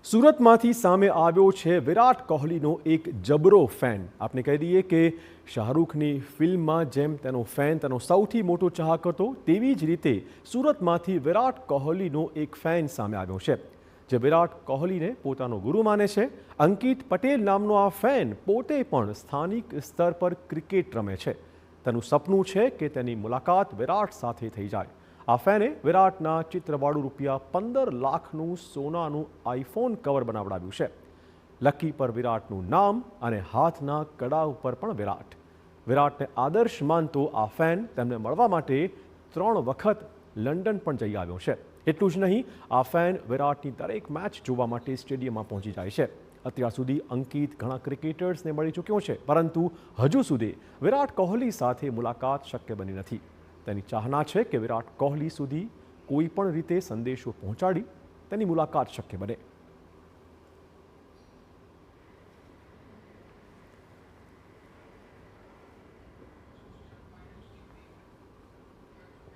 સુરતમાંથી સામે આવ્યો છે વિરાટ કોહલીનો એક જબરો ફેન। આપણે કહી દઈએ કે શાહરૂખની ફિલ્મમાં જેમ તેનો ફેન તેનો સૌથી મોટો ચાહક હતો, તેવી જ રીતે સુરતમાંથી વિરાટ કોહલીનો એક ફેન સામે આવ્યો છે, જે વિરાટ કોહલીને પોતાનો ગુરુ માને છે। અંકિત પટેલ નામનો આ ફેન પોતે પણ સ્થાનિક સ્તર પર ક્રિકેટ રમે છે। તેનું સપનું છે કે તેની મુલાકાત વિરાટ સાથે થઈ જાય। આ ફેને વિરાટના ચિત્રવાળું ₹15 લાખનું સોનાનું આઈફોન કવર બનાવડાવ્યું છે। લકી પર વિરાટનું નામ અને હાથના કડા ઉપર પણ વિરાટને આદર્શ માનતો આ ફેન તેમને મળવા માટે 3 વખત લંડન પણ જઈ આવ્યો છે। એટલું જ નહીં, આ ફેન વિરાટની દરેક મેચ જોવા માટે સ્ટેડિયમમાં પહોંચી જાય છે। અત્યાર સુધી અંકિત ઘણા ક્રિકેટર્સને મળી ચૂક્યો છે, પરંતુ હજુ સુધી વિરાટ કોહલી સાથે મુલાકાત શક્ય બની નથી। તેની ચાહના છે કે વિરાટ કોહલી સુધી કોઈ પણ રીતે સંદેશો પહોંચાડી તેની મુલાકાત શક્ય બને।